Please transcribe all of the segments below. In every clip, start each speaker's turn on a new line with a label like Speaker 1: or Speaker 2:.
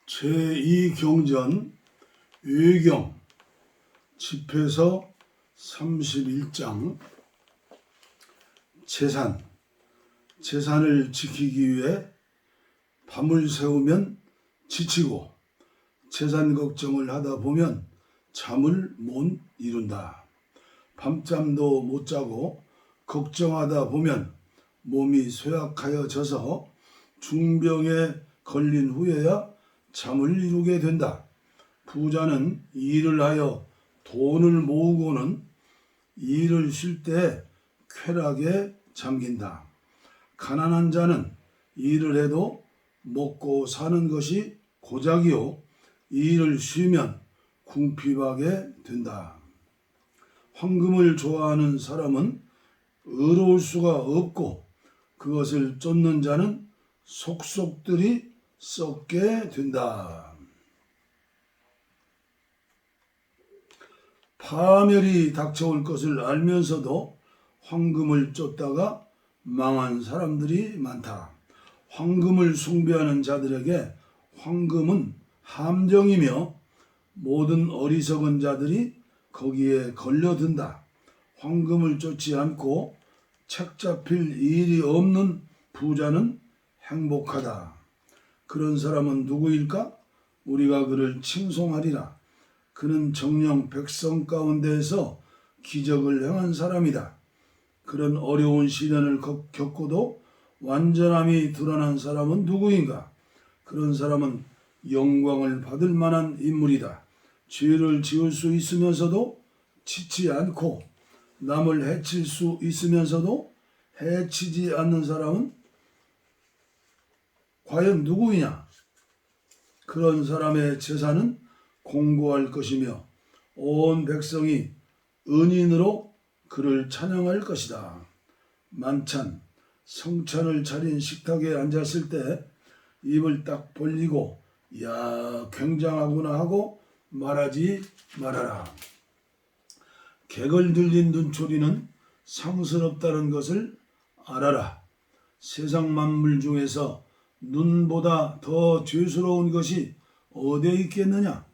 Speaker 1: 제2경전 외경 집회서 31장 재산을 지키기 위해 밤을 새우면 지치고 재산 걱정을 하다 보면 잠을 못 이룬다. 밤잠도 못 자고 걱정하다 보면 몸이 쇠약하여져서 중병에 걸린 후에야 잠을 이루게 된다. 부자는 일을 하여 돈을 모으고는 일을 쉴 때 쾌락에 잠긴다. 가난한 자는 일을 해도 먹고 사는 것이 고작이요 일을 쉬면 궁핍하게 된다. 황금을 좋아하는 사람은 의로울 수가 없고 그것을 쫓는 자는 속속들이 썩게 된다. 파멸이 닥쳐올 것을 알면서도 황금을 쫓다가 망한 사람들이 많다. 황금을 숭배하는 자들에게 황금은 함정이며 모든 어리석은 자들이 거기에 걸려든다. 황금을 쫓지 않고 책 잡힐 일이 없는 부자는 행복하다. 그런 사람은 누구일까? 우리가 그를 칭송하리라. 그는 정녕 백성 가운데에서 기적을 행한 사람이다. 그런 어려운 시련을 겪고도 완전함이 드러난 사람은 누구인가? 그런 사람은 영광을 받을 만한 인물이다. 죄를 지을 수 있으면서도 짓지 않고 남을 해칠 수 있으면서도 해치지 않는 사람은 과연 누구이냐? 그런 사람의 제사는 공고할 것이며 온 백성이 은인으로 그를 찬양할 것이다. 만찬, 성찬을 차린 식탁에 앉았을 때 입을 딱 벌리고 야 굉장하구나 하고 말하지 말아라. 객을 들린 눈초리는 상스럽다는 것을 알아라. 세상 만물 중에서 눈보다 더 죄스러운 것이 어디에 있겠느냐?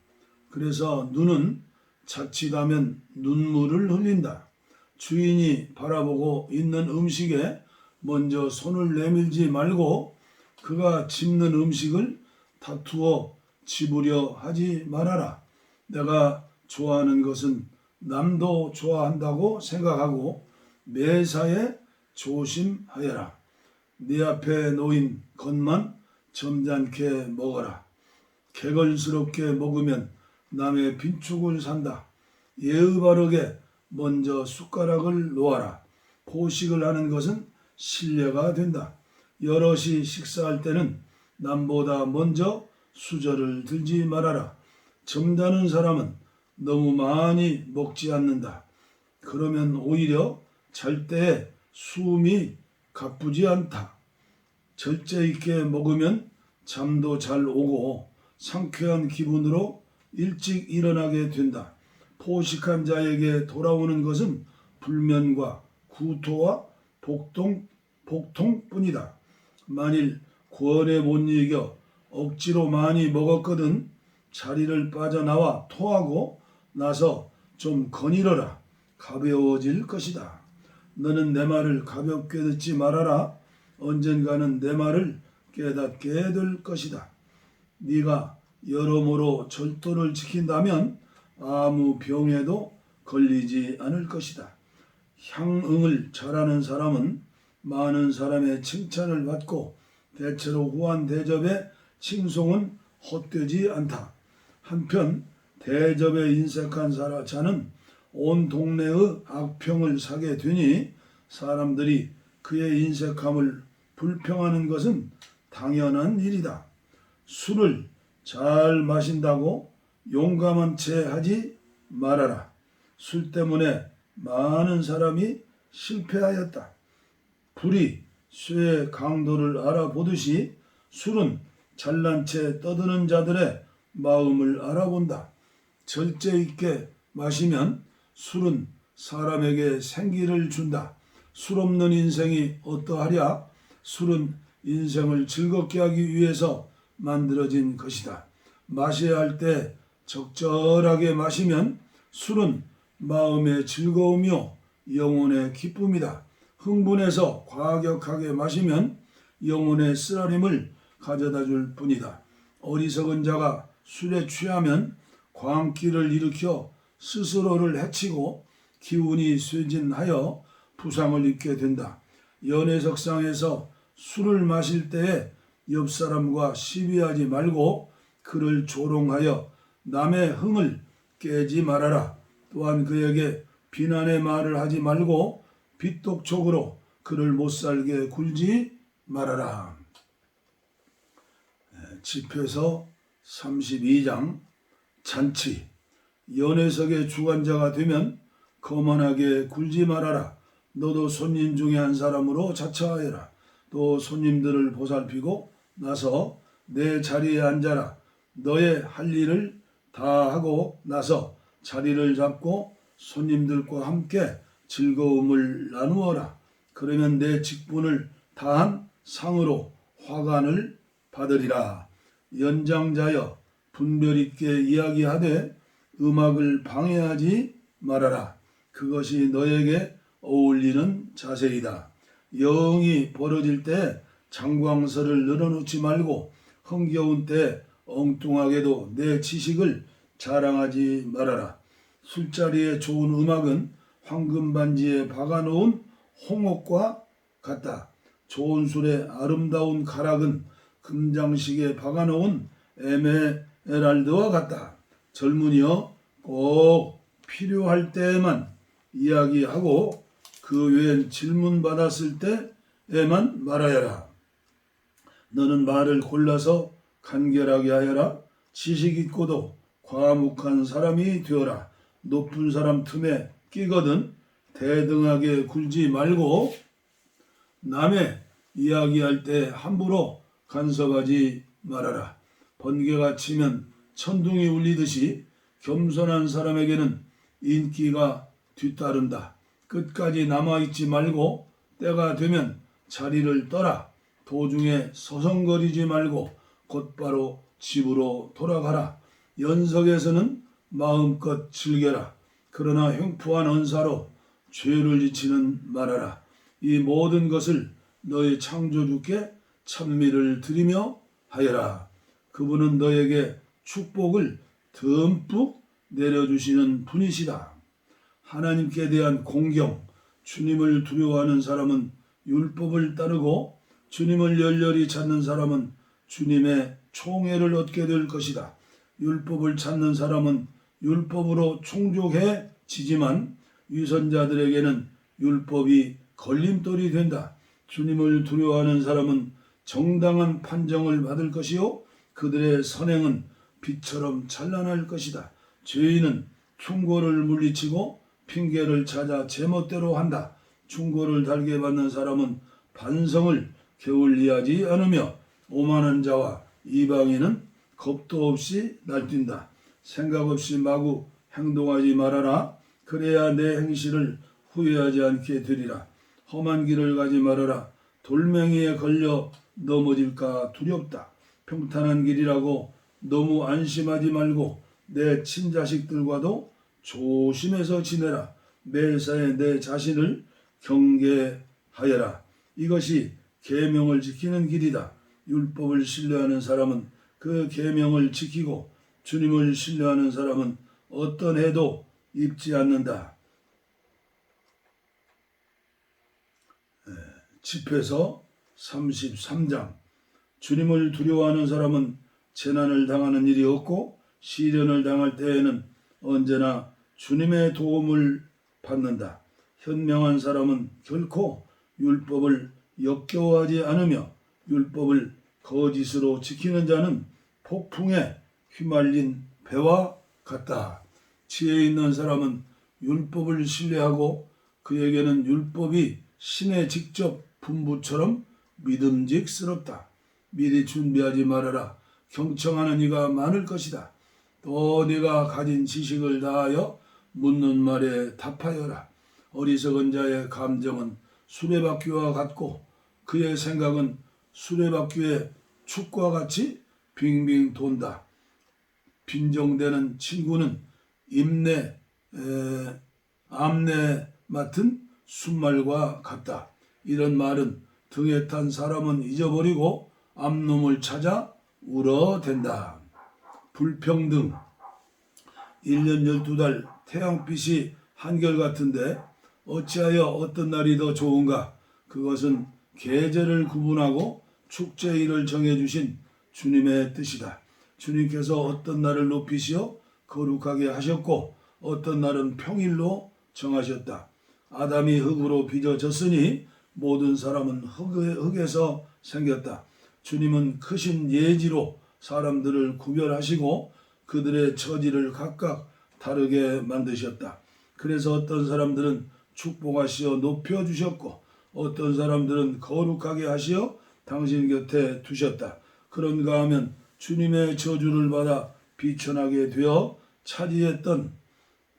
Speaker 1: 그래서 눈은 자칫하면 눈물을 흘린다. 주인이 바라보고 있는 음식에 먼저 손을 내밀지 말고 그가 집는 음식을 다투어 집으려 하지 말아라. 내가 좋아하는 것은 남도 좋아한다고 생각하고 매사에 조심하여라. 네 앞에 놓인 것만 점잖게 먹어라. 개걸스럽게 먹으면 남의 빈축을 산다. 예의 바르게 먼저 숟가락을 놓아라. 포식을 하는 것은 신뢰가 된다. 여럿이 식사할 때는 남보다 먼저 수저를 들지 말아라. 점잖은 사람은 너무 많이 먹지 않는다. 그러면 오히려 잘 때에 숨이 가쁘지 않다. 절제 있게 먹으면 잠도 잘 오고 상쾌한 기분으로 일찍 일어나게 된다. 포식한 자에게 돌아오는 것은 불면과 구토와 복통뿐이다. 만일 권에 못 이겨 억지로 많이 먹었거든 자리를 빠져나와 토하고 나서 좀 거닐어라. 가벼워질 것이다. 너는 내 말을 가볍게 듣지 말아라. 언젠가는 내 말을 깨닫게 될 것이다. 네가 여러모로 절도를 지킨다면 아무 병에도 걸리지 않을 것이다. 향응을 잘하는 사람은 많은 사람의 칭찬을 받고 대체로 후한 대접에 칭송은 헛되지 않다. 한편 대접에 인색한 자는 온 동네의 악평을 사게 되니 사람들이 그의 인색함을 불평하는 것은 당연한 일이다. 술을 잘 마신다고 용감한 채 하지 말아라. 술 때문에 많은 사람이 실패하였다. 불이 쇠의 강도를 알아보듯이 술은 잘난 채 떠드는 자들의 마음을 알아본다. 절제 있게 마시면 술은 사람에게 생기를 준다. 술 없는 인생이 어떠하랴? 술은 인생을 즐겁게 하기 위해서 만들어진 것이다. 마셔야 할 때 적절하게 마시면 술은 마음의 즐거움이요 영혼의 기쁨이다. 흥분해서 과격하게 마시면 영혼의 쓰라림을 가져다 줄 뿐이다. 어리석은 자가 술에 취하면 광기를 일으켜 스스로를 해치고 기운이 쇠진하여 부상을 입게 된다. 연회석상에서 술을 마실 때에 옆 사람과 시비하지 말고 그를 조롱하여 남의 흥을 깨지 말아라. 또한 그에게 비난의 말을 하지 말고 빗독촉으로 그를 못살게 굴지 말아라. 집회서 32장 잔치. 연회석의 주관자가 되면 거만하게 굴지 말아라. 너도 손님 중에 한 사람으로 자처하여라. 또 손님들을 보살피고 나서 내 자리에 앉아라. 너의 할 일을 다 하고 나서 자리를 잡고 손님들과 함께 즐거움을 나누어라. 그러면 내 직분을 다한 상으로 화관을 받으리라. 연장자여 분별 있게 이야기하되 음악을 방해하지 말아라. 그것이 너에게 어울리는 자세이다. 여흥이 벌어질 때 장광설을 늘어놓지 말고 흥겨운 때 엉뚱하게도 내 지식을 자랑하지 말아라. 술자리에 좋은 음악은 황금반지에 박아놓은 홍옥과 같다. 좋은 술에 아름다운 가락은 금장식에 박아놓은 에메랄드와 같다. 젊은이여 꼭 필요할 때에만 이야기하고 그 외엔 질문 받았을 때에만 말하여라. 너는 말을 골라서 간결하게 하여라. 지식 있고도 과묵한 사람이 되어라. 높은 사람 틈에 끼거든 대등하게 굴지 말고 남의 이야기할 때 함부로 간섭하지 말아라. 번개가 치면 천둥이 울리듯이 겸손한 사람에게는 인기가 뒤따른다. 끝까지 남아있지 말고 때가 되면 자리를 떠라. 도중에 서성거리지 말고 곧바로 집으로 돌아가라. 연석에서는 마음껏 즐겨라. 그러나 흉포한 언사로 죄를 지치는 말아라. 이 모든 것을 너의 창조주께 찬미를 드리며 하여라. 그분은 너에게 축복을 듬뿍 내려주시는 분이시다. 하나님께 대한 공경, 주님을 두려워하는 사람은 율법을 따르고 주님을 열렬히 찾는 사람은 주님의 총애를 얻게 될 것이다. 율법을 찾는 사람은 율법으로 충족해지지만 위선자들에게는 율법이 걸림돌이 된다. 주님을 두려워하는 사람은 정당한 판정을 받을 것이요 그들의 선행은 빛처럼 찬란할 것이다. 죄인은 충고를 물리치고 핑계를 찾아 제멋대로 한다. 충고를 달게 받는 사람은 반성을 게을리하지 않으며 오만한 자와 이방인은 겁도 없이 날뛴다. 생각 없이 마구 행동하지 말아라. 그래야 내 행실을 후회하지 않게 되리라. 험한 길을 가지 말아라. 돌멩이에 걸려 넘어질까 두렵다. 평탄한 길이라고 너무 안심하지 말고 내 친자식들과도 조심해서 지내라. 매사에 내 자신을 경계하여라. 이것이 계명을 지키는 길이다. 율법을 신뢰하는 사람은 그 계명을 지키고 주님을 신뢰하는 사람은 어떤 해도 입지 않는다. 집회서 33장. 주님을 두려워하는 사람은 재난을 당하는 일이 없고 시련을 당할 때에는 언제나 주님의 도움을 받는다. 현명한 사람은 결코 율법을 역겨워하지 않으며 율법을 거짓으로 지키는 자는 폭풍에 휘말린 배와 같다. 지혜 있는 사람은 율법을 신뢰하고 그에게는 율법이 신의 직접 분부처럼 믿음직스럽다. 미리 준비하지 말아라. 경청하는 이가 많을 것이다. 또 네가 가진 지식을 다하여 묻는 말에 답하여라. 어리석은 자의 감정은 수레바퀴와 같고 그의 생각은 수레바퀴의 축과 같이 빙빙 돈다. 빈정대는 친구는 암내 맡은 순말과 같다. 이런 말은 등에 탄 사람은 잊어버리고 앞놈을 찾아 울어댄다. 불평등. 1년 12달 태양빛이 한결같은데 어찌하여 어떤 날이 더 좋은가? 그것은 계절을 구분하고 축제일을 정해주신 주님의 뜻이다. 주님께서 어떤 날을 높이시어 거룩하게 하셨고 어떤 날은 평일로 정하셨다. 아담이 흙으로 빚어졌으니 모든 사람은 흙에서 생겼다. 주님은 크신 예지로 사람들을 구별하시고 그들의 처지를 각각 다르게 만드셨다. 그래서 어떤 사람들은 축복하시어 높여주셨고 어떤 사람들은 거룩하게 하시어 당신 곁에 두셨다. 그런가 하면 주님의 저주를 받아 비천하게 되어 차지했던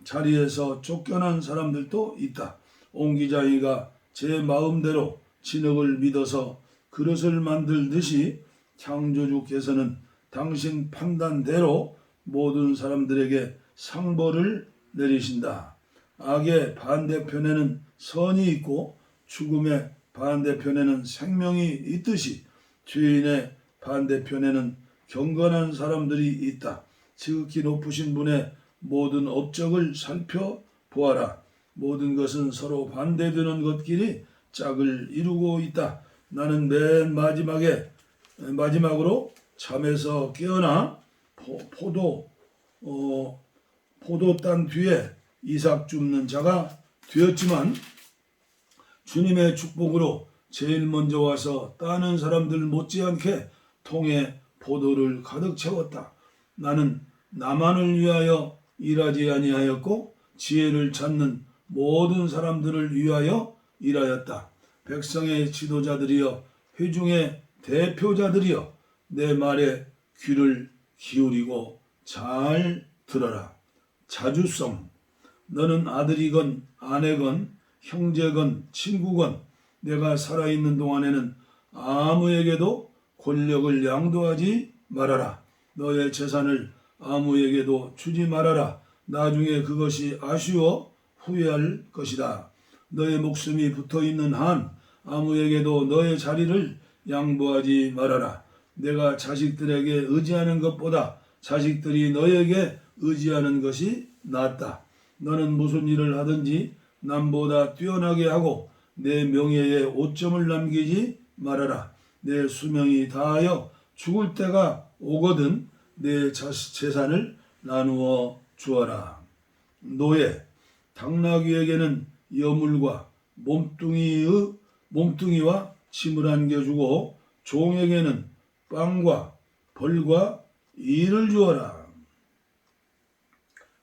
Speaker 1: 자리에서 쫓겨난 사람들도 있다. 옹기장이가 제 마음대로 진흙을 믿어서 그릇을 만들듯이 창조주께서는 당신 판단대로 모든 사람들에게 상벌을 내리신다. 악의 반대편에는 선이 있고 죽음의 반대편에는 생명이 있듯이 죄인의 반대편에는 경건한 사람들이 있다. 지극히 높으신 분의 모든 업적을 살펴보아라. 모든 것은 서로 반대되는 것끼리 짝을 이루고 있다. 나는 맨 마지막으로 잠에서 깨어나 포도딴 뒤에 이삭 줍는 자가 되었지만 주님의 축복으로 제일 먼저 와서 따는 사람들 못지않게 통에 포도를 가득 채웠다. 나는 나만을 위하여 일하지 아니하였고 지혜를 찾는 모든 사람들을 위하여 일하였다. 백성의 지도자들이여 회중의 대표자들이여 내 말에 귀를 기울이고 잘 들어라. 자주성. 너는 아들이건 아내건 형제건 친구건 내가 살아있는 동안에는 아무에게도 권력을 양도하지 말아라. 너의 재산을 아무에게도 주지 말아라. 나중에 그것이 아쉬워 후회할 것이다. 너의 목숨이 붙어있는 한 아무에게도 너의 자리를 양보하지 말아라. 내가 자식들에게 의지하는 것보다 자식들이 너에게 의지하는 것이 낫다. 너는 무슨 일을 하든지 남보다 뛰어나게 하고 내 명예에 오점을 남기지 말아라. 내 수명이 다하여 죽을 때가 오거든 내 재산을 나누어 주어라. 노예. 당나귀에게는 여물과 몸뚱이와 침을 안겨주고 종에게는 빵과 벌과 일을 주어라.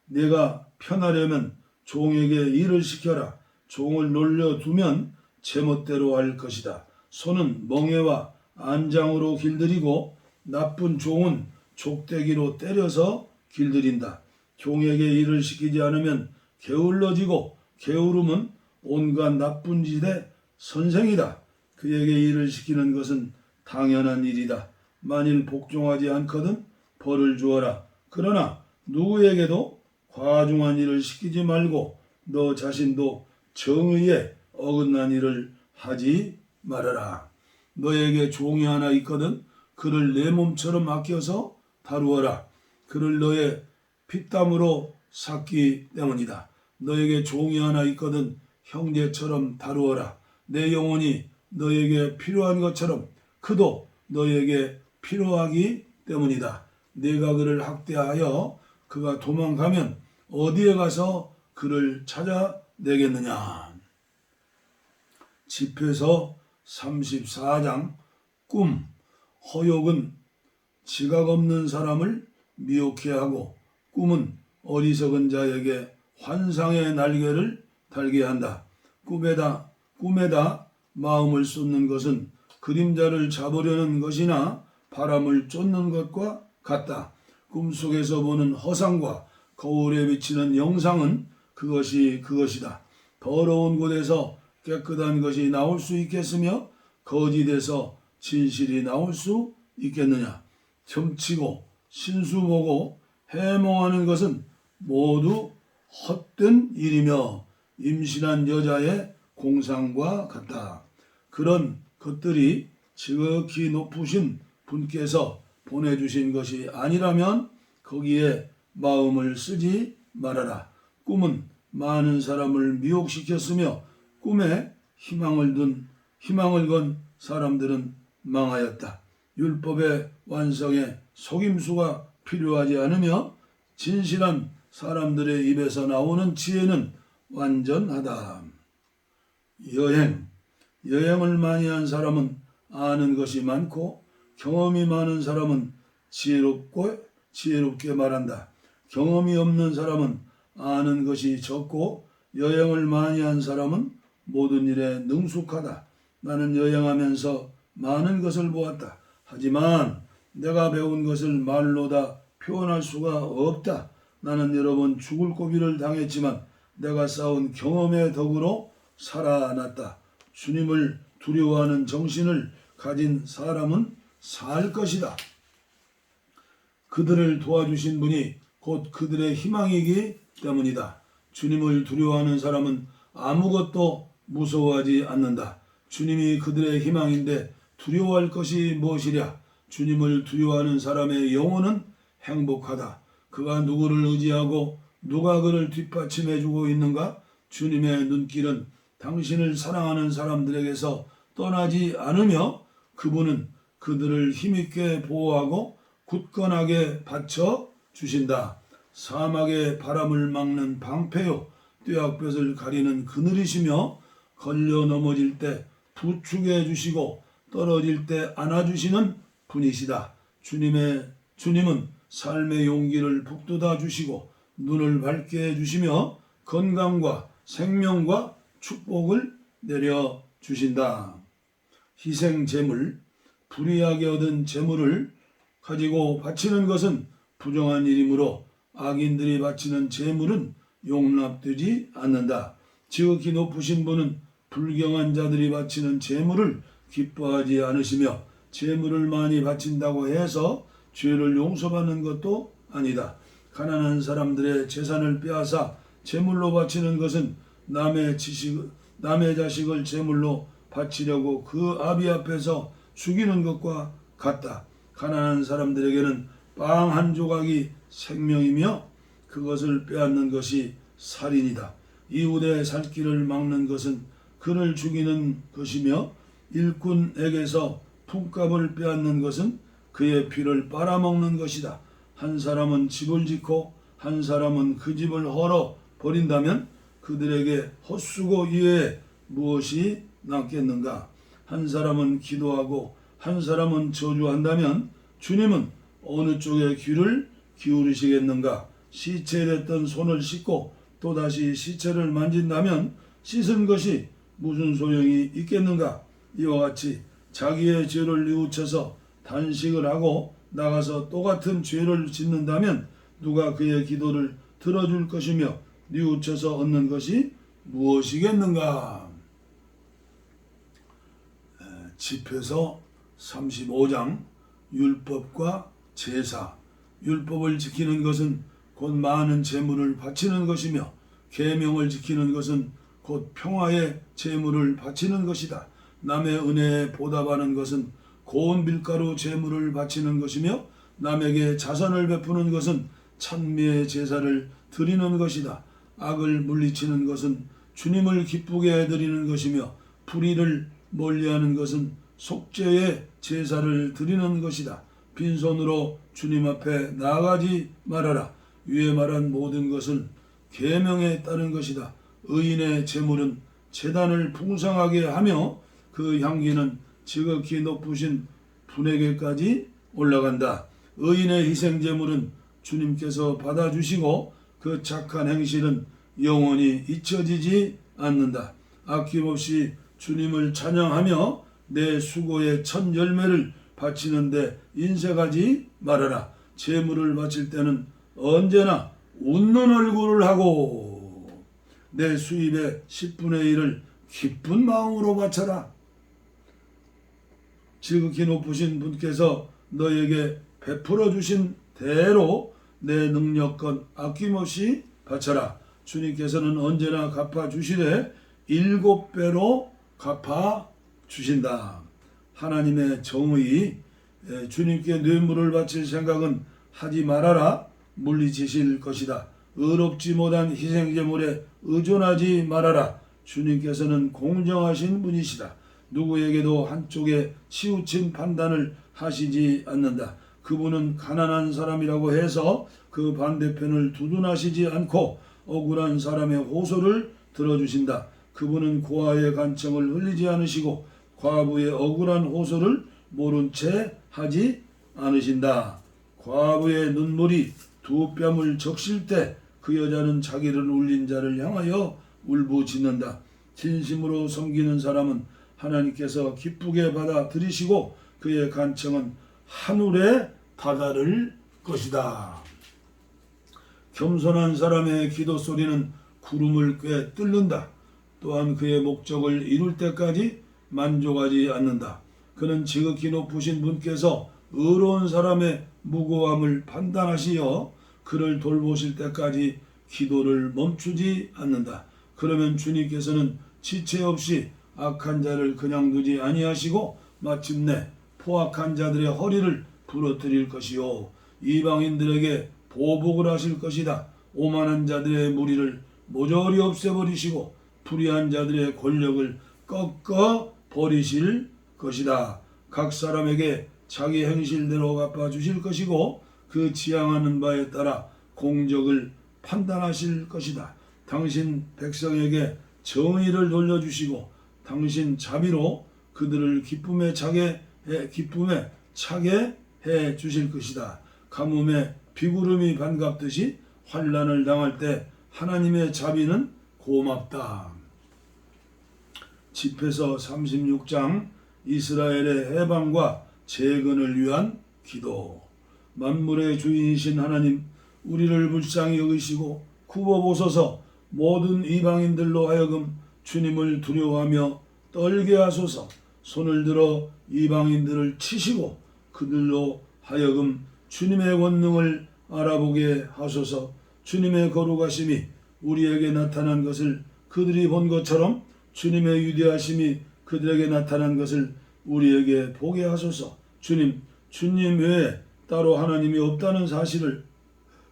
Speaker 1: 내가 편하려면 종에게 일을 시켜라. 종을 놀려두면 제멋대로 할 것이다. 소는 멍에와 안장으로 길들이고 나쁜 종은 족대기로 때려서 길들인다. 종에게 일을 시키지 않으면 게을러지고 게으름은 온갖 나쁜 짓의 선생이다. 그에게 일을 시키는 것은 당연한 일이다. 만일 복종하지 않거든 벌을 주어라. 그러나 누구에게도 과중한 일을 시키지 말고 너 자신도 정의에 어긋난 일을 하지 말아라. 너에게 종이 하나 있거든 그를 내 몸처럼 아껴서 다루어라. 그를 너의 피땀으로 샀기 때문이다. 너에게 종이 하나 있거든 형제처럼 다루어라. 내 영혼이 너에게 필요한 것처럼 그도 너에게 필요하기 때문이다. 네가 그를 학대하여 그가 도망가면 어디에 가서 그를 찾아내겠느냐. 집회서 34장. 꿈. 허욕은 지각 없는 사람을 미혹해 하고 꿈은 어리석은 자에게 환상의 날개를 달게 한다. 꿈에다 마음을 쏟는 것은 그림자를 잡으려는 것이나 바람을 쫓는 것과 같다. 꿈속에서 보는 허상과 거울에 비치는 영상은 그것이다. 더러운 곳에서 깨끗한 것이 나올 수 있겠으며 거짓에서 진실이 나올 수 있겠느냐. 점치고 신수 보고 해몽하는 것은 모두 헛된 일이며 임신한 여자의 공상과 같다. 그런 것들이 지극히 높으신 분께서 보내주신 것이 아니라면 거기에 마음을 쓰지 말아라. 꿈은 많은 사람을 미혹시켰으며 꿈에 희망을 건 사람들은 망하였다. 율법의 완성에 속임수가 필요하지 않으며 진실한 사람들의 입에서 나오는 지혜는 완전하다. 여행을 많이 한 사람은 아는 것이 많고 경험이 많은 사람은 지혜롭게 말한다. 경험이 없는 사람은 아는 것이 적고 여행을 많이 한 사람은 모든 일에 능숙하다. 나는 여행하면서 많은 것을 보았다. 하지만 내가 배운 것을 말로 다 표현할 수가 없다. 나는 여러 번 죽을 고비를 당했지만 내가 쌓은 경험의 덕으로 살아났다. 주님을 두려워하는 정신을 가진 사람은 살 것이다. 그들을 도와주신 분이 곧 그들의 희망이기 때문이다. 주님을 두려워하는 사람은 아무것도 무서워하지 않는다. 주님이 그들의 희망인데 두려워할 것이 무엇이랴? 주님을 두려워하는 사람의 영혼은 행복하다. 그가 누구를 의지하고 누가 그를 뒷받침해주고 있는가? 주님의 눈길은 당신을 사랑하는 사람들에게서 떠나지 않으며 그분은 그들을 힘있게 보호하고 굳건하게 받쳐 주신다. 사막의 바람을 막는 방패요 뙤약볕을 가리는 그늘이시며 걸려 넘어질 때 부축해 주시고 떨어질 때 안아주시는 분이시다. 주님은 삶의 용기를 북돋아 주시고 눈을 밝게 해주시며 건강과 생명과 축복을 내려 주신다. 희생 제물, 불의하게 얻은 제물을 가지고 바치는 것은 부정한 일이므로 악인들이 바치는 제물은 용납되지 않는다. 지극히 높으신 분은 불경한 자들이 바치는 제물을 기뻐하지 않으시며 제물을 많이 바친다고 해서 죄를 용서받는 것도 아니다. 가난한 사람들의 재산을 빼앗아 제물로 바치는 것은 남의 자식을 제물로 바치려고 그 아비 앞에서 죽이는 것과 같다. 가난한 사람들에게는 빵 한 조각이 생명이며 그것을 빼앗는 것이 살인이다. 이웃의 살 길을 막는 것은 그를 죽이는 것이며 일꾼에게서 품값을 빼앗는 것은 그의 피를 빨아먹는 것이다. 한 사람은 집을 짓고 한 사람은 그 집을 헐어 버린다면 그들에게 헛수고 이외에 무엇이 남겠는가? 한 사람은 기도하고 한 사람은 저주한다면 주님은 어느 쪽에 귀를 기울이시겠는가? 시체됐던 손을 씻고 또다시 시체를 만진다면 씻은 것이 무슨 소용이 있겠는가? 이와 같이 자기의 죄를 뉘우쳐서 단식을 하고 나가서 똑같은 죄를 짓는다면 누가 그의 기도를 들어줄 것이며 뉘우쳐서 얻는 것이 무엇이겠는가? 집회서 35장 율법과 제사. 율법을 지키는 것은 곧 많은 제물을 바치는 것이며 계명을 지키는 것은 곧 평화의 제물을 바치는 것이다. 남의 은혜에 보답하는 것은 고운 밀가루 제물을 바치는 것이며 남에게 자선을 베푸는 것은 찬미의 제사를 드리는 것이다. 악을 물리치는 것은 주님을 기쁘게 해드리는 것이며 불의를 멀리하는 것은 속죄의 제사를 드리는 것이다. 빈손으로 주님 앞에 나아가지 말아라. 위에 말한 모든 것은 계명에 따른 것이다. 의인의 제물은 제단을 풍성하게 하며 그 향기는 지극히 높으신 분에게까지 올라간다. 의인의 희생 제물은 주님께서 받아주시고 그 착한 행실은 영원히 잊혀지지 않는다. 아낌없이 주님을 찬양하며 내 수고의 첫 열매를 바치는데 인색하지 말아라. 제물을 바칠 때는 언제나 웃는 얼굴을 하고 내 수입의 10분의 1을 기쁜 마음으로 바쳐라. 지극히 높으신 분께서 너에게 베풀어 주신 대로 내 능력껏 아낌없이 바쳐라. 주님께서는 언제나 갚아주시되 7배로 갚아주신다. 하나님의 정의, 주님께 뇌물을 바칠 생각은 하지 말아라. 물리치실 것이다. 의롭지 못한 희생제물에 의존하지 말아라. 주님께서는 공정하신 분이시다. 누구에게도 한쪽에 치우친 판단을 하시지 않는다. 그분은 가난한 사람이라고 해서 그 반대편을 두둔하시지 않고 억울한 사람의 호소를 들어주신다. 그분은 고아의 간청을 흘리지 않으시고 과부의 억울한 호소를 모른 채 하지 않으신다. 과부의 눈물이 두 뺨을 적실 때 그 여자는 자기를 울린 자를 향하여 울부짖는다. 진심으로 섬기는 사람은 하나님께서 기쁘게 받아들이시고 그의 간청은 하늘에 다다를 것이다. 겸손한 사람의 기도 소리는 구름을 꽤 뚫는다. 또한 그의 목적을 이룰 때까지 만족하지 않는다. 그는 지극히 높으신 분께서 의로운 사람의 무고함을 판단하시어 그를 돌보실 때까지 기도를 멈추지 않는다. 그러면 주님께서는 지체 없이 악한 자를 그냥 두지 아니하시고 마침내 포악한 자들의 허리를 부러뜨릴 것이요 이방인들에게 보복을 하실 것이다. 오만한 자들의 무리를 모조리 없애버리시고 불의한 자들의 권력을 꺾어 버리실 것이다. 각 사람에게 자기 행실대로 갚아주실 것이고 그 지향하는 바에 따라 공적을 판단하실 것이다. 당신 백성에게 정의를 돌려주시고 당신 자비로 그들을 기쁨에 차게 해 주실 것이다. 가뭄에 비구름이 반갑듯이 환난을 당할 때 하나님의 자비는 고맙다. 집회서 36장 이스라엘의 해방과 재건을 위한 기도. 만물의 주인이신 하나님, 우리를 불쌍히 여기시고 굽어보소서. 모든 이방인들로 하여금 주님을 두려워하며 떨게 하소서. 손을 들어 이방인들을 치시고 그들로 하여금 주님의 권능을 알아보게 하소서. 주님의 거룩하심이 우리에게 나타난 것을 그들이 본 것처럼 주님의 위대하심이 그들에게 나타난 것을 우리에게 보게 하소서. 주님 외에 따로 하나님이 없다는 사실을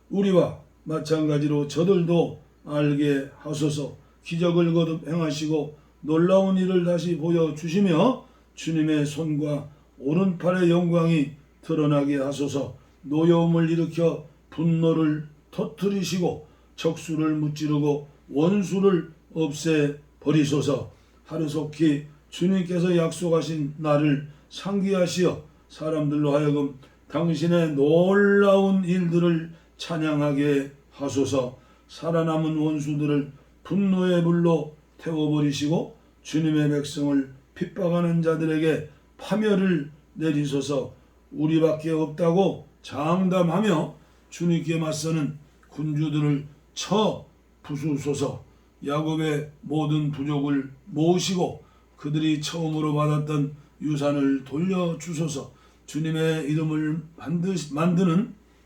Speaker 1: 우리와 마찬가지로 저들도 알게 하소서. 기적을 거듭 행하시고 놀라운 일을 다시 보여주시며 주님의 손과 오른팔의 영광이 드러나게 하소서. 노여움을 일으켜 분노를 터뜨리시고 적수를 무찌르고 원수를 없애버리소서. 하루속히 주님께서 약속하신 날을 상기하시어 사람들로 하여금 당신의 놀라운 일들을 찬양하게 하소서. 살아남은 원수들을 분노의 불로 태워버리시고 주님의 백성을 핍박하는 자들에게 파멸을 내리소서. 우리밖에 없다고 장담하며 주님께 맞서는 군주들을 쳐 부수소서. 야곱의 모든 부족을 모으시고 그들이 처음으로 받았던 유산을 돌려주소서. 주님의 이름을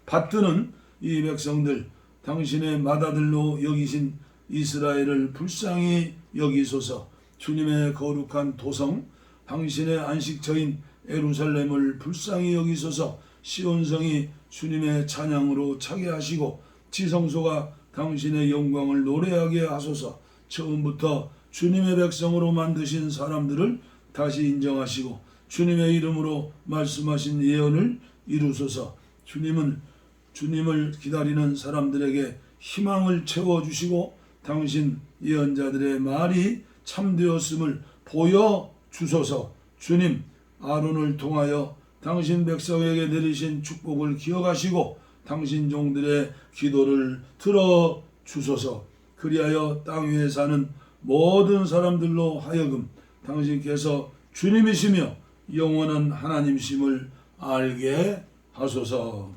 Speaker 1: 받드는 이 백성들, 당신의 맏아들로 여기신 이스라엘을 불쌍히 여기소서. 주님의 거룩한 도성, 당신의 안식처인 예루살렘을 불쌍히 여기소서. 시온성이 주님의 찬양으로 차게 하시고 지성소가 당신의 영광을 노래하게 하소서. 처음부터 주님의 백성으로 만드신 사람들을 다시 인정하시고 주님의 이름으로 말씀하신 예언을 이루소서. 주님을 기다리는 사람들에게 희망을 채워주시고 당신 예언자들의 말이 참되었음을 보여주소서. 주님, 아론을 통하여 당신 백성에게 내리신 축복을 기억하시고 당신 종들의 기도를 들어주소서. 그리하여 땅 위에 사는 모든 사람들로 하여금 당신께서 주님이시며 영원한 하나님심을 알게 하소서.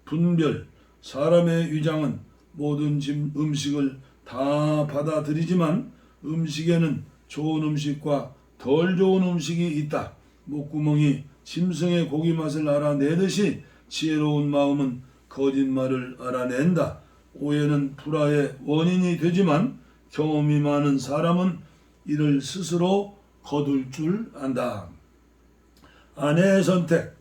Speaker 1: 분별, 사람의 위장은 모든 음식을 다 받아들이지만 음식에는 좋은 음식과 덜 좋은 음식이 있다. 목구멍이 짐승의 고기 맛을 알아내듯이 지혜로운 마음은 거짓말을 알아낸다. 오해는 불화의 원인이 되지만 경험이 많은 사람은 이를 스스로 거둘 줄 안다. 아내의 선택.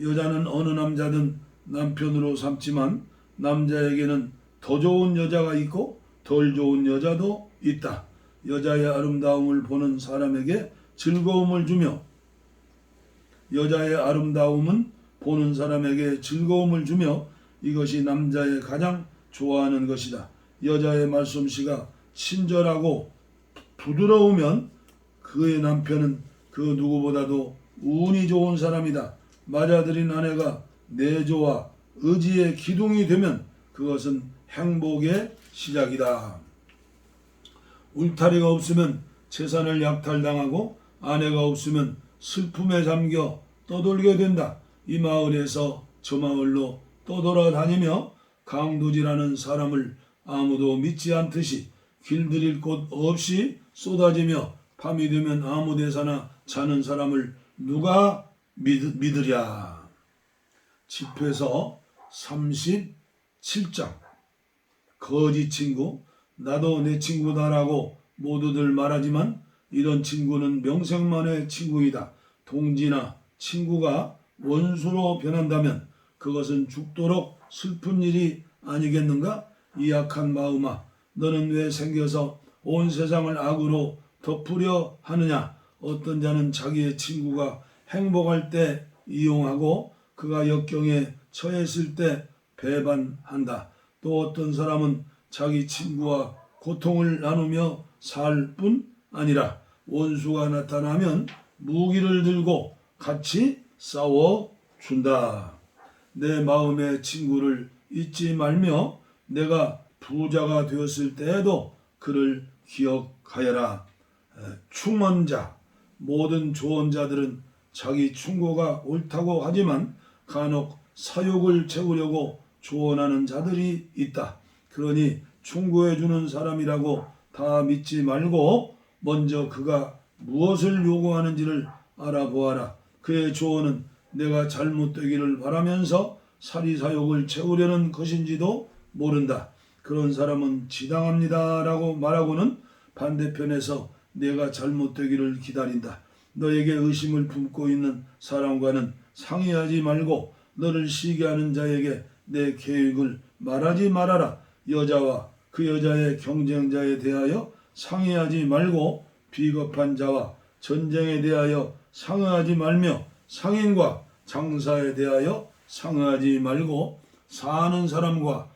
Speaker 1: 여자는 어느 남자든 남편으로 삼지만 남자에게는 더 좋은 여자가 있고 덜 좋은 여자도 있다. 여자의 아름다움을 보는 사람에게 즐거움을 주며 여자의 아름다움은 보는 사람에게 즐거움을 주며 이것이 남자의 가장 좋아하는 것이다. 여자의 말솜씨가 친절하고 부드러우면 그의 남편은 그 누구보다도 운이 좋은 사람이다. 맞아들인 아내가 내조와 의지의 기둥이 되면 그것은 행복의 시작이다. 울타리가 없으면 재산을 약탈당하고 아내가 없으면 슬픔에 잠겨 떠돌게 된다. 이 마을에서 저 마을로 떠돌아다니며 강도질하는 사람을 아무도 믿지 않듯이 길들일 곳 없이 쏟아지며 밤이 되면 아무 데서나 자는 사람을 누가 믿으랴. 집회서 37장. 거짓 친구. 나도 내 친구다라고 모두들 말하지만 이런 친구는 명색만의 친구이다. 동지나 친구가 원수로 변한다면 그것은 죽도록 슬픈 일이 아니겠는가? 이 약한 마음아, 너는 왜 생겨서 온 세상을 악으로 덮으려 하느냐? 어떤 자는 자기의 친구가 행복할 때 이용하고 그가 역경에 처했을 때 배반한다. 또 어떤 사람은 자기 친구와 고통을 나누며 살 뿐 아니라 원수가 나타나면 무기를 들고 같이 싸워준다. 내 마음의 친구를 잊지 말며 내가 부자가 되었을 때에도 그를 기억하여라. 충언자. 모든 좋은 자들은 자기 충고가 옳다고 하지만 간혹 사욕을 채우려고 조언하는 자들이 있다. 그러니 충고해주는 사람이라고 다 믿지 말고 먼저 그가 무엇을 요구하는지를 알아보아라. 그의 조언은 내가 잘못되기를 바라면서 사리사욕을 채우려는 것인지도 모른다. 그런 사람은 지당합니다라고 말하고는 반대편에서 내가 잘못되기를 기다린다. 너에게 의심을 품고 있는 사람과는 상의하지 말고 너를 시기하는 자에게 내 계획을 말하지 말아라. 여자와 그 여자의 경쟁자에 대하여 상의하지 말고 비겁한 자와 전쟁에 대하여 상의하지 말며 상인과 장사에 대하여 상의하지 말고 사는 사람과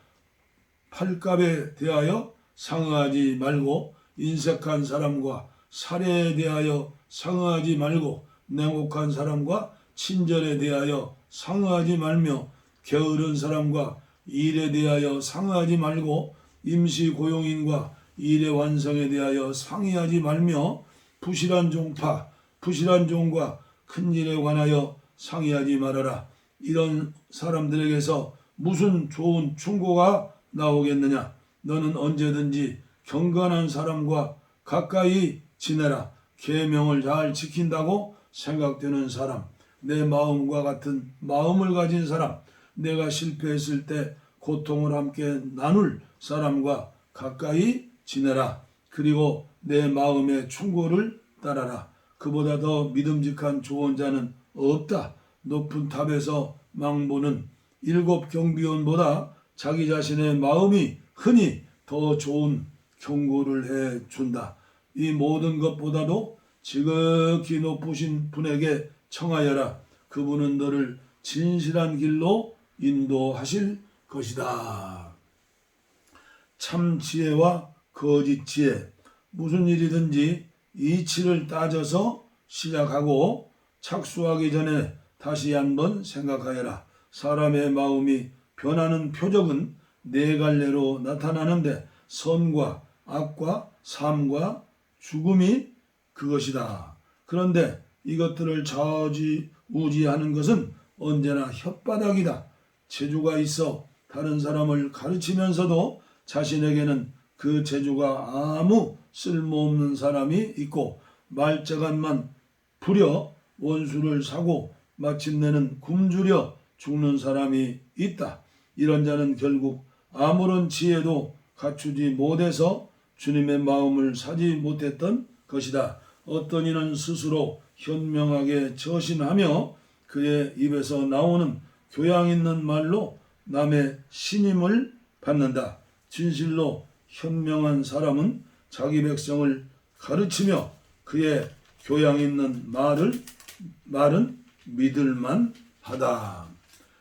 Speaker 1: 팔값에 대하여 상의하지 말고 인색한 사람과 살해에 대하여 상의하지 말고 냉혹한 사람과 친절에 대하여 상의하지 말며 게으른 사람과 일에 대하여 상의하지 말고 임시 고용인과 일의 완성에 대하여 상의하지 말며 부실한 종파, 부실한 종과 큰 일에 관하여 상의하지 말아라. 이런 사람들에게서 무슨 좋은 충고가 나오겠느냐? 너는 언제든지 경건한 사람과 가까이 지내라. 계명을 잘 지킨다고 생각되는 사람, 내 마음과 같은 마음을 가진 사람, 내가 실패했을 때 고통을 함께 나눌 사람과 가까이 지내라. 그리고 내 마음의 충고를 따라라. 그보다 더 믿음직한 조언자는 없다. 높은 탑에서 망보는 7 경비원보다 자기 자신의 마음이 흔히 더 좋은 경고를 해준다. 이 모든 것보다도 지극히 높으신 분에게 청하여라. 그분은 너를 진실한 길로 인도하실 것이다. 참 지혜와 거짓 지혜. 무슨 일이든지 이치를 따져서 시작하고 착수하기 전에 다시 한번 생각하여라. 사람의 마음이 변하는 표적은 네 갈래로 나타나는데 선과 악과 삶과 죽음이 그것이다. 그런데 이것들을 좌지우지하는 것은 언제나 혓바닥이다. 재주가 있어 다른 사람을 가르치면서도 자신에게는 그 재주가 아무 쓸모없는 사람이 있고 말재간만 부려 원수를 사고 마침내는 굶주려 죽는 사람이 있다. 이런 자는 결국 아무런 지혜도 갖추지 못해서 주님의 마음을 사지 못했던 것이다. 어떤 이는 스스로 현명하게 처신하며 그의 입에서 나오는 교양 있는 말로 남의 신임을 받는다. 진실로 현명한 사람은 자기 백성을 가르치며 그의 교양 있는 말은 믿을만 하다.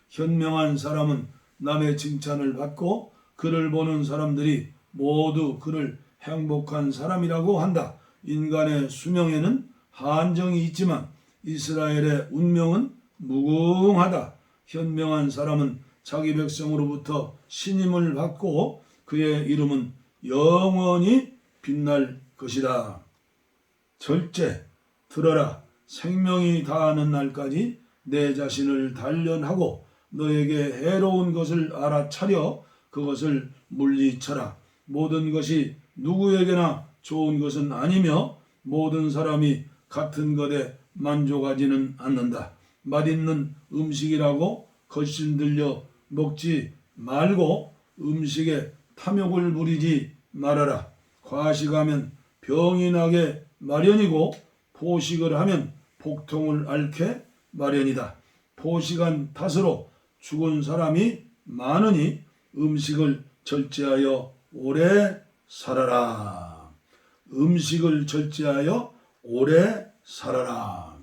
Speaker 1: 현명한 사람은 남의 칭찬을 받고 그를 보는 사람들이 모두 그를 행복한 사람이라고 한다. 인간의 수명에는 한정이 있지만 이스라엘의 운명은 무궁하다. 현명한 사람은 자기 백성으로부터 신임을 받고 그의 이름은 영원히 빛날 것이다. 절제, 들어라. 생명이 다하는 날까지 내 자신을 단련하고 너에게 해로운 것을 알아차려 그것을 물리쳐라. 모든 것이 누구에게나 좋은 것은 아니며 모든 사람이 같은 것에 만족하지는 않는다. 맛있는 음식이라고 거신들려 먹지 말고 음식에 탐욕을 부리지 말아라. 과식하면 병이 나게 마련이고 포식을 하면 복통을 앓게 마련이다. 포식한 탓으로 죽은 사람이 많으니 음식을 절제하여 오래 살아라. 음식을 절제하여 오래 살아라.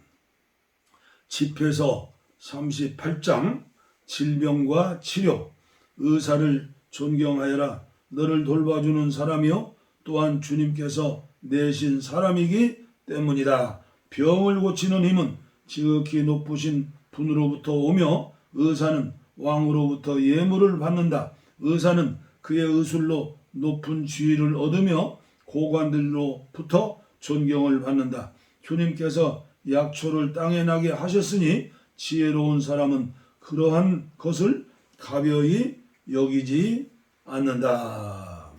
Speaker 1: 집회서 38장 질병과 치료. 의사를 존경하여라. 너를 돌봐주는 사람이요 또한 주님께서 내신 사람이기 때문이다. 병을 고치는 힘은 지극히 높으신 분으로부터 오며 의사는 왕으로부터 예물을 받는다. 의사는 그의 의술로 높은 지위를 얻으며 고관들로부터 존경을 받는다. 주님께서 약초를 땅에 나게 하셨으니 지혜로운 사람은 그러한 것을 가벼이 여기지 않는다.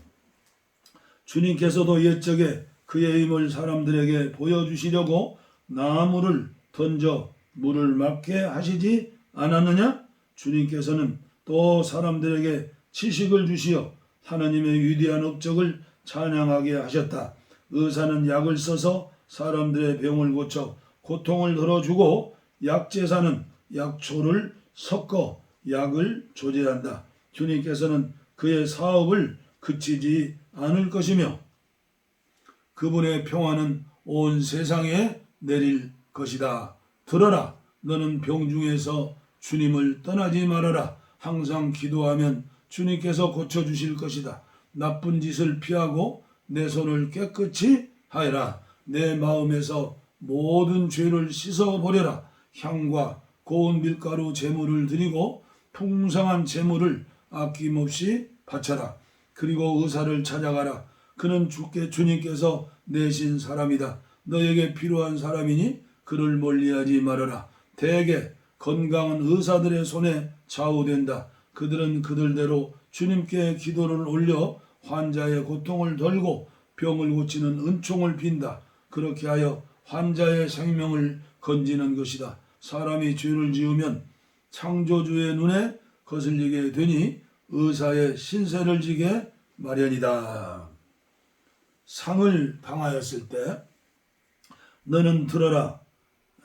Speaker 1: 주님께서도 옛적에 그의 힘을 사람들에게 보여주시려고 나무를 던져 물을 맞게 하시지 않았느냐? 주님께서는 또 사람들에게 지식을 주시어 하나님의 위대한 업적을 찬양하게 하셨다. 의사는 약을 써서 사람들의 병을 고쳐 고통을 덜어주고 약제사는 약초를 섞어 약을 조제한다. 주님께서는 그의 사업을 그치지 않을 것이며 그분의 평화는 온 세상에 내릴 것이다. 들어라. 너는 병중에서 주님을 떠나지 말아라. 항상 기도하면 주님께서 고쳐주실 것이다. 나쁜 짓을 피하고 내 손을 깨끗이 하여라. 내 마음에서 모든 죄를 씻어버려라. 향과 고운 밀가루 제물을 드리고 풍성한 제물을 아낌없이 바쳐라. 그리고 의사를 찾아가라. 그는 주님께서 내신 사람이다. 너에게 필요한 사람이니 그를 멀리하지 말아라. 대개 건강한 의사들의 손에 좌우된다. 그들은 그들대로 주님께 기도를 올려 환자의 고통을 덜고 병을 고치는 은총을 빈다. 그렇게 하여 환자의 생명을 건지는 것이다. 사람이 죄를 지으면 창조주의 눈에 거슬리게 되니 의사의 신세를 지게 마련이다. 상을 당하였을 때 너는 들어라.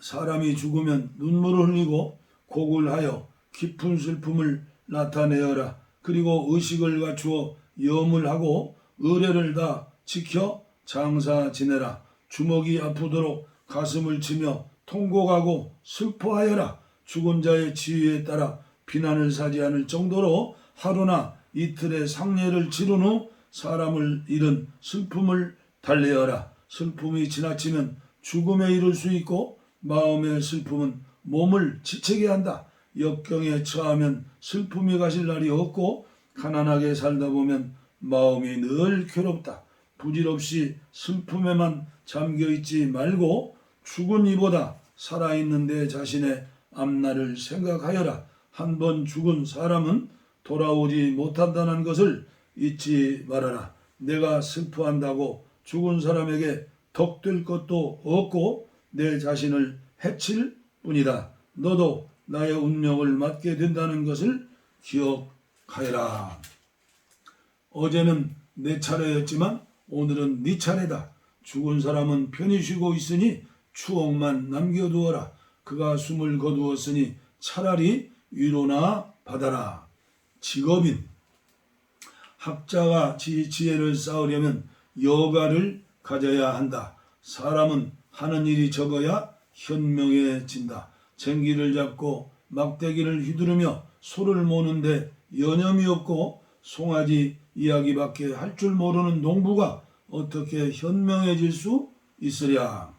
Speaker 1: 사람이 죽으면 눈물을 흘리고 곡을 하여 깊은 슬픔을 나타내어라. 그리고 의식을 갖추어 염을 하고 의례를 다 지켜 장사 지내라. 주먹이 아프도록 가슴을 치며 통곡하고 슬퍼하여라. 죽은 자의 지위에 따라 비난을 사지 않을 정도로 하루나 이틀의 상례를 치른 후 사람을 잃은 슬픔을 달래어라. 슬픔이 지나치면 죽음에 이를 수 있고 마음의 슬픔은 몸을 지치게 한다. 역경에 처하면 슬픔이 가실 날이 없고 가난하게 살다 보면 마음이 늘 괴롭다. 부질없이 슬픔에만 잠겨있지 말고 죽은 이보다 살아있는 내 자신의 앞날을 생각하여라. 한 번 죽은 사람은 돌아오지 못한다는 것을 잊지 말아라. 내가 슬퍼한다고 죽은 사람에게 덕될 것도 없고 내 자신을 해칠 뿐이다. 너도 나의 운명을 맡게 된다는 것을 기억하라. 가해라. 어제는 내 차례였지만 오늘은 네 차례다. 죽은 사람은 편히 쉬고 있으니 추억만 남겨두어라. 그가 숨을 거두었으니 차라리 위로나 받아라. 직업인. 학자가 지혜를 쌓으려면 여가를 가져야 한다. 사람은 하는 일이 적어야 현명해진다. 쟁기를 잡고 막대기를 휘두르며 소를 모는데 여념이 없고 송아지 이야기밖에 할 줄 모르는 농부가 어떻게 현명해질 수 있으랴.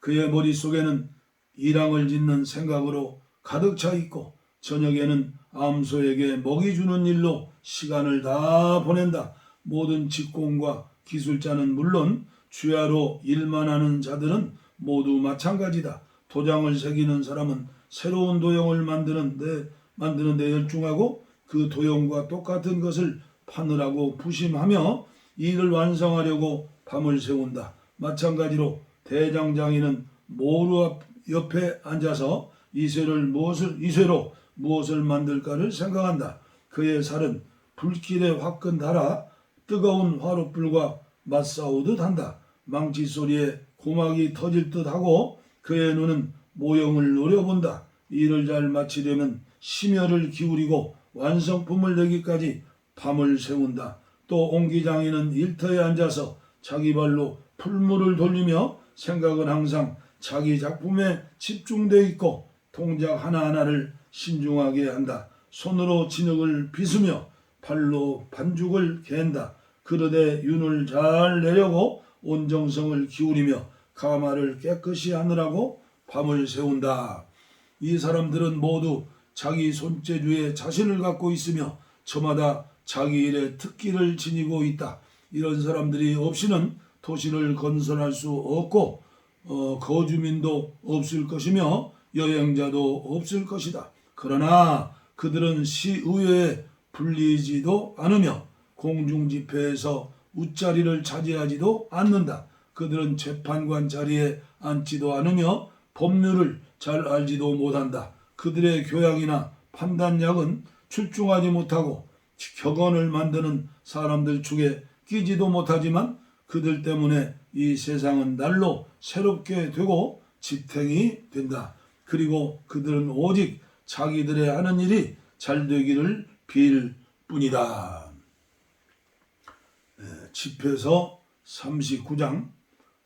Speaker 1: 그의 머릿속에는 이랑을 짓는 생각으로 가득 차 있고 저녁에는 암소에게 먹이 주는 일로 시간을 다 보낸다. 모든 직공과 기술자는 물론 주야로 일만 하는 자들은 모두 마찬가지다. 도장을 새기는 사람은 새로운 도형을 만드는 데 열중하고 그 도형과 똑같은 것을 파느라고 부심하며 이를 완성하려고 밤을 새운다. 마찬가지로 대장장이는 모루 앞 옆에 앉아서 이쇠로 무엇을 만들까를 생각한다. 그의 살은 불길에 화끈 달아 뜨거운 화롯불과 맞싸우듯 한다. 망치 소리에 고막이 터질 듯 하고 그의 눈은 모형을 노려본다. 일을 잘 마치려면 심혈을 기울이고 완성품을 내기까지 밤을 새운다. 또 옹기장이는 일터에 앉아서 자기 발로 풀물을 돌리며 생각은 항상 자기 작품에 집중되어 있고 동작 하나하나를 신중하게 한다. 손으로 진흙을 빗으며 발로 반죽을 갠다. 그릇에 윤을 잘 내려고 온 정성을 기울이며 가마를 깨끗이 하느라고 밤을 새운다. 이 사람들은 모두 자기 손재주에 자신을 갖고 있으며 저마다 자기 일에 특기를 지니고 있다. 이런 사람들이 없이는 도시를 건설할 수 없고 거주민도 없을 것이며 여행자도 없을 것이다. 그러나 그들은 시의회에 불리지도 않으며 공중집회에서 웃자리를 차지하지도 않는다. 그들은 재판관 자리에 앉지도 않으며 법률을 잘 알지도 못한다. 그들의 교양이나 판단력은 출중하지 못하고 격언을 만드는 사람들 중에 끼지도 못하지만 그들 때문에 이 세상은 날로 새롭게 되고 지탱이 된다. 그리고 그들은 오직 자기들의 하는 일이 잘 되기를 빌 뿐이다. 집회서 39장.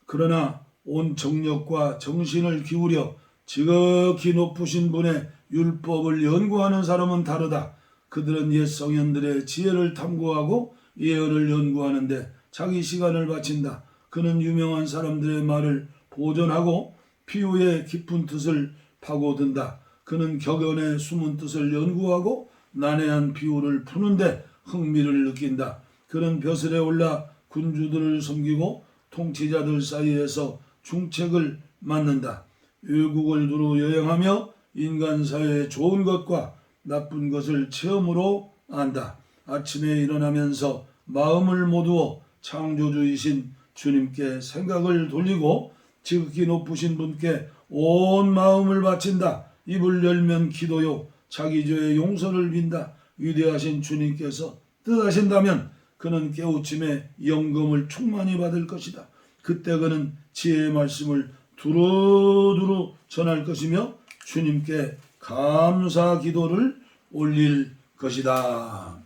Speaker 1: 그러나 온 정력과 정신을 기울여 지극히 높으신 분의 율법을 연구하는 사람은 다르다. 그들은 옛 성현들의 지혜를 탐구하고 예언을 연구하는데 자기 시간을 바친다. 그는 유명한 사람들의 말을 보존하고 비유의 깊은 뜻을 파고든다. 그는 격언의 숨은 뜻을 연구하고 난해한 비유를 푸는데 흥미를 느낀다. 그는 벼슬에 올라 군주들을 섬기고 통치자들 사이에서 중책을 맡는다. 외국을 두루 여행하며 인간 사회의 좋은 것과 나쁜 것을 체험으로 안다. 아침에 일어나면서 마음을 모두어 창조주이신 주님께 생각을 돌리고 지극히 높으신 분께 온 마음을 바친다. 입을 열면 기도요 자기 죄의 용서를 빈다. 위대하신 주님께서 뜻하신다면 그는 깨우침의 영검을 충만히 받을 것이다. 그때 그는 지혜의 말씀을 두루두루 전할 것이며 주님께 감사 기도를 올릴 것이다.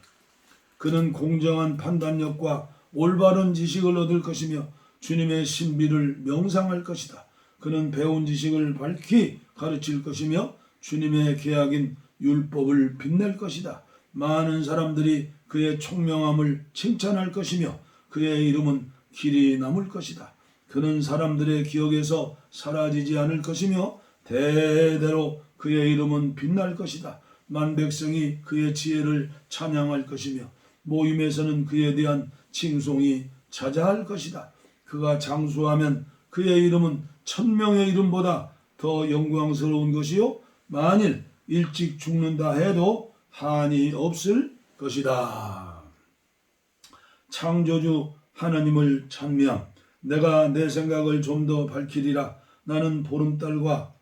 Speaker 1: 그는 공정한 판단력과 올바른 지식을 얻을 것이며 주님의 신비를 명상할 것이다. 그는 배운 지식을 밝히 가르칠 것이며 주님의 계약인 율법을 빛낼 것이다. 많은 사람들이 그의 총명함을 칭찬할 것이며 그의 이름은 길이 남을 것이다. 그는 사람들의 기억에서 사라지지 않을 것이며 대대로 그의 이름은 빛날 것이다. 만백성이 그의 지혜를 찬양할 것이며 모임에서는 그에 대한 칭송이 자자할 것이다. 그가 장수하면 그의 이름은 1000명의 이름보다 더 영광스러운 것이요 만일 일찍 죽는다 해도 한이 없을 것이다. 창조주 하나님을 찬미함. 내가 내 생각을 좀 더 밝히리라. 나는 보름달과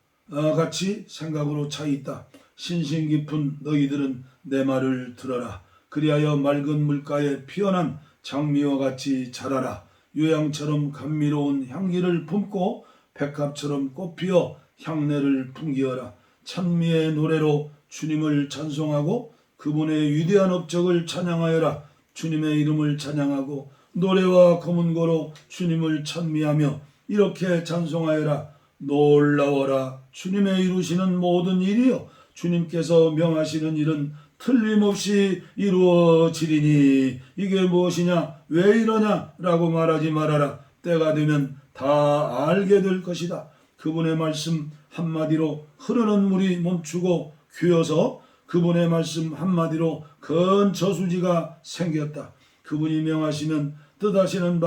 Speaker 1: 같이 생각으로 차 있다. 신심 깊은 너희들은 내 말을 들어라. 그리하여 맑은 물가에 피어난 장미와 같이 자라라. 요양처럼 감미로운 향기를 품고 백합처럼 꽃피어 향내를 풍기어라. 찬미의 노래로 주님을 찬송하고 그분의 위대한 업적을 찬양하여라. 주님의 이름을 찬양하고 노래와 검은고로 주님을 찬미하며 이렇게 찬송하여라. 놀라워라. 주님의 이루시는 모든 일이여 주님께서 명하시는 일은 틀림없이 이루어지리니 이게 무엇이냐 왜 이러냐 라고 말하지 말아라. 때가 되면 다 알게 될 것이다. 그분의 말씀 한마디로 흐르는 물이 멈추고 귀어서 그분의 말씀 한마디로 큰 저수지가 생겼다. 그분이 명하시면 뜻하시는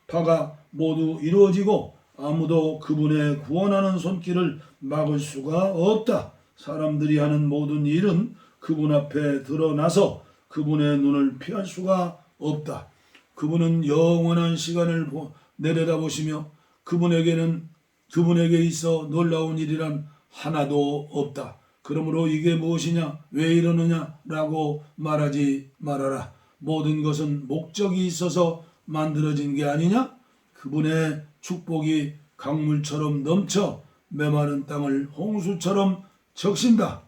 Speaker 1: 바가 모두 이루어지고 아무도 그분의 구원하는 손길을 막을 수가 없다. 사람들이 하는 모든 일은 그분 앞에 드러나서 그분의 눈을 피할 수가 없다. 그분은 영원한 시간을 내려다보시며 그분에게 있어 놀라운 일이란 하나도 없다. 그러므로 이게 무엇이냐 왜 이러느냐 라고 말하지 말아라. 모든 것은 목적이 있어서 만들어진 게 아니냐. 그분의 축복이 강물처럼 넘쳐 메마른 땅을 홍수처럼 적신다.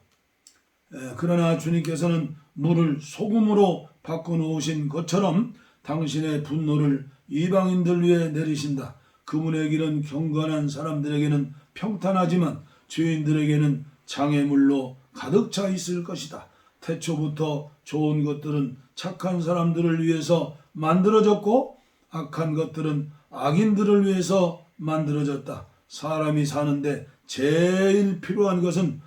Speaker 1: 그러나 주님께서는 물을 소금으로 바꿔놓으신 것처럼 당신의 분노를 이방인들 위해 내리신다. 그분의 길은 경건한 사람들에게는 평탄하지만 죄인들에게는 장애물로 가득 차 있을 것이다. 태초부터 좋은 것들은 착한 사람들을 위해서 만들어졌고 악한 것들은 악인들을 위해서 만들어졌다. 사람이 사는데 제일 필요한 것은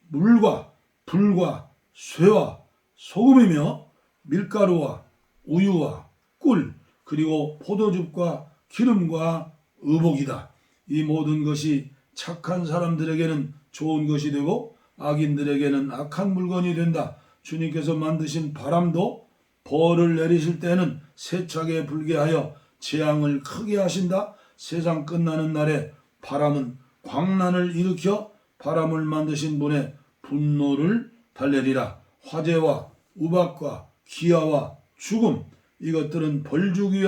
Speaker 1: 물과 불과 쇠와 소금이며 밀가루와 우유와 꿀 그리고 포도즙과 기름과 의복이다. 이 모든 것이 착한 사람들에게는 좋은 것이 되고 악인들에게는 악한 물건이 된다. 주님께서 만드신 바람도 벌을 내리실 때는 세차게 불게 하여 재앙을 크게 하신다. 세상 끝나는 날에 바람은 광란을 일으켜 바람을 만드신 분의 분노를 달래리라. 화재와 우박과 기아와 죽음 이것들은 벌주기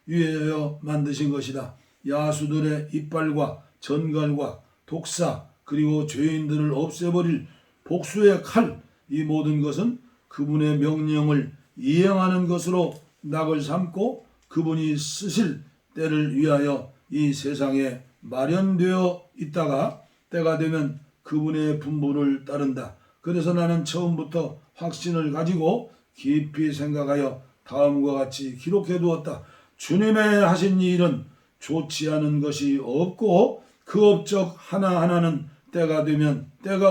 Speaker 1: 위하여 만드신 것이다. 야수들의 이빨과 전갈과 독사 그리고 죄인들을 없애버릴 복수의 칼 이 모든 것은 그분의 명령을 이행하는 것으로 낙을 삼고 그분이 쓰실 때를 위하여 이 세상에 마련되어 있다가 때가 되면 그분의 분부를 따른다. 그래서 나는 처음부터 확신을 가지고 깊이 생각하여 다음과 같이 기록해 두었다. 주님의 하신 일은 좋지 않은 것이 없고 그 업적 하나하나는 때가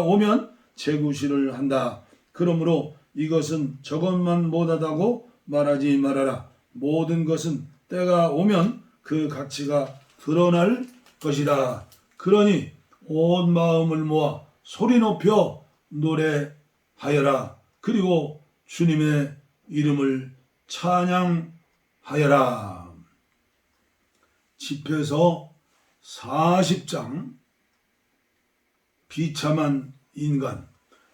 Speaker 1: 오면 재구시를 한다. 그러므로 이것은 저것만 못하다고 말하지 말아라. 모든 것은 때가 오면 그 가치가 드러날 것이다. 그러니 온 마음을 모아 소리 높여 노래하여라. 그리고 주님의 이름을 찬양하여라. 집회서 40장 비참한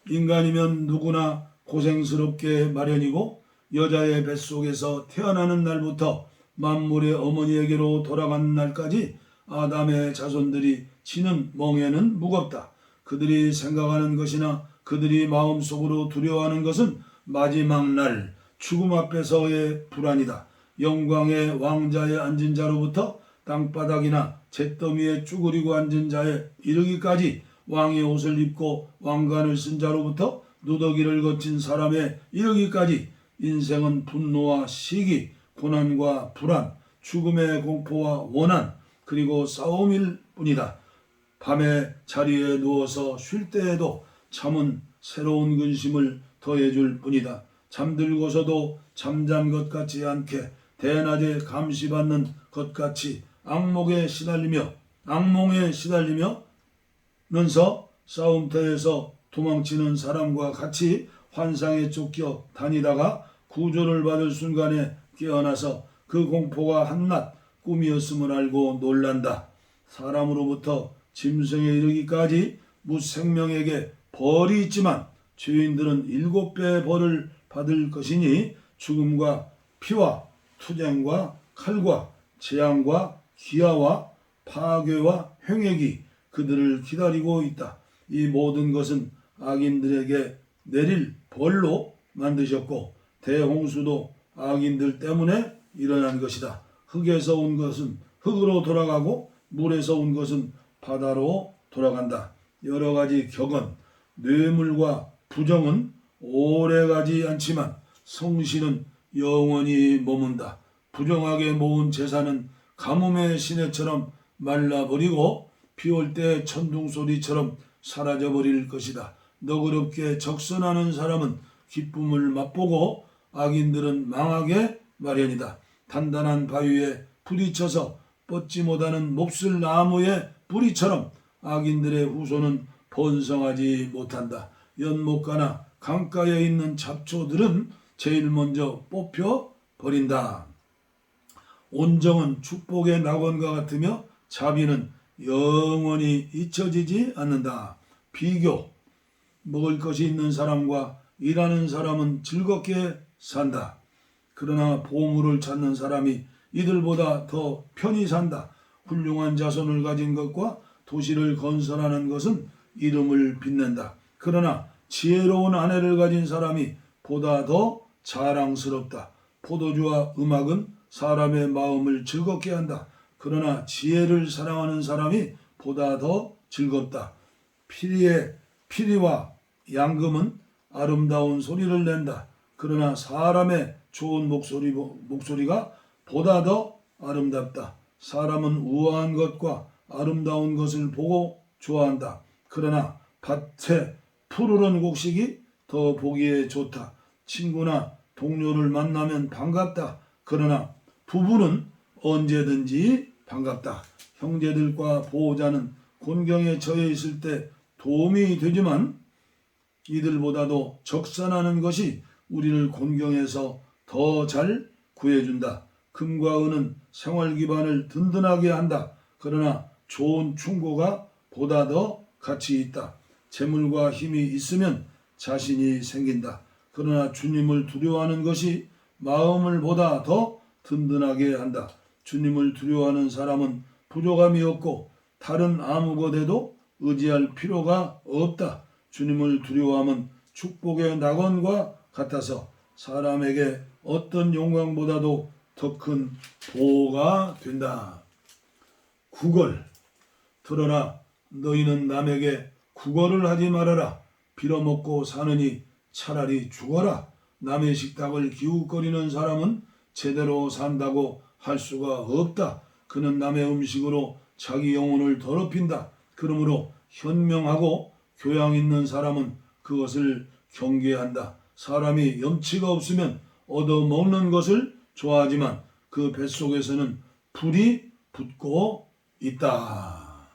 Speaker 1: 인간이면 누구나 고생스럽게 마련이고 여자의 뱃속에서 태어나는 날부터 만물의 어머니에게로 돌아가는 날까지 아담의 자손들이 지는 멍에는 무겁다. 그들이 생각하는 것이나 그들이 마음속으로 두려워하는 것은 마지막 날 죽음 앞에서의 불안이다. 영광의 왕자에 앉은 자로부터 땅바닥이나 잿더미에 쭈그리고 앉은 자에 이르기까지 왕의 옷을 입고 왕관을 쓴 자로부터 누더기를 거친 사람에 이르기까지 인생은 분노와 시기, 고난과 불안, 죽음의 공포와 원한 그리고 싸움일 뿐이다. 밤에 자리에 누워서 쉴 때에도 잠은 새로운 근심을 더해줄 뿐이다. 잠들고서도 잠잔 것 같지 않게 대낮에 감시받는 것 같이 악몽에 시달리면서 싸움터에서 도망치는 사람과 같이 환상에 쫓겨 다니다가 구조를 받을 순간에 깨어나서 그 공포가 한낱 꿈이었음을 알고 놀란다. 사람으로부터 짐승에 이르기까지 무생명에게 벌이 있지만 죄인들은 7배 벌을 받을 것이니 죽음과 피와 투쟁과 칼과 재앙과 기아와 파괴와 횡액이 그들을 기다리고 있다. 이 모든 것은 악인들에게 내릴 벌로 만드셨고 대홍수도 악인들 때문에 일어난 것이다. 흙에서 온 것은 흙으로 돌아가고 물에서 온 것은 바다로 돌아간다. 여러 가지 격언, 뇌물과 부정은 오래가지 않지만 성실은 영원히 머문다. 부정하게 모은 재산은 가뭄의 시내처럼 말라버리고 비올 때 천둥소리처럼 사라져버릴 것이다. 너그럽게 적선하는 사람은 기쁨을 맛보고 악인들은 망하게 마련이다. 단단한 바위에 부딪혀서 뻗지 못하는 몹쓸 나무의 뿌리처럼 악인들의 후손은 번성하지 못한다. 연못가나 강가에 있는 잡초들은 제일 먼저 뽑혀 버린다. 온정은 축복의 낙원과 같으며 자비는 영원히 잊혀지지 않는다. 비교, 먹을 것이 있는 사람과 일하는 사람은 즐겁게 산다. 그러나 보물을 찾는 사람이 이들보다 더 편히 산다. 훌륭한 자손을 가진 것과 도시를 건설하는 것은 이름을 빛낸다. 그러나 지혜로운 아내를 가진 사람이 보다 더 자랑스럽다. 포도주와 음악은 사람의 마음을 즐겁게 한다. 그러나 지혜를 사랑하는 사람이 보다 더 즐겁다. 피리와 양금은 아름다운 소리를 낸다. 그러나 사람의 좋은 목소리가 보다 더 아름답다. 사람은 우아한 것과 아름다운 것을 보고 좋아한다. 그러나 밭에 푸르른 곡식이 더 보기에 좋다. 친구나 동료를 만나면 반갑다. 그러나 부부는 언제든지 반갑다. 형제들과 보호자는 곤경에 처해 있을 때 도움이 되지만 이들보다도 적선하는 것이 우리를 곤경에서 더 잘 구해준다. 금과 은은 생활 기반을 든든하게 한다. 그러나 좋은 충고가 보다 더 가치 있다. 재물과 힘이 있으면 자신이 생긴다. 그러나 주님을 두려워하는 것이 마음을 보다 더 든든하게 한다. 주님을 두려워하는 사람은 부족함이 없고 다른 아무 것에도 의지할 필요가 없다. 주님을 두려워함은 축복의 낙원과 같아서 사람에게 어떤 영광보다도 더 큰 보호가 된다. 구걸, 들어라. 너희는 남에게 구걸을 하지 말아라. 빌어먹고 사느니 차라리 죽어라. 남의 식탁을 기웃거리는 사람은 제대로 산다고 할 수가 없다. 그는 남의 음식으로 자기 영혼을 더럽힌다. 그러므로 현명하고 교양 있는 사람은 그것을 경계한다. 사람이 염치가 없으면 얻어먹는 것을 좋아하지만 그 뱃속에서는 불이 붙고 있다.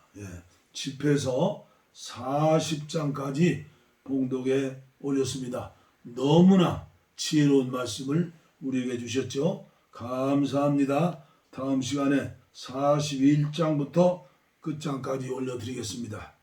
Speaker 1: 집에서 40장까지 봉독에 올렸습니다. 너무나 지혜로운 말씀을 우리에게 주셨죠. 감사합니다. 다음 시간에 41장부터 끝장까지 올려드리겠습니다.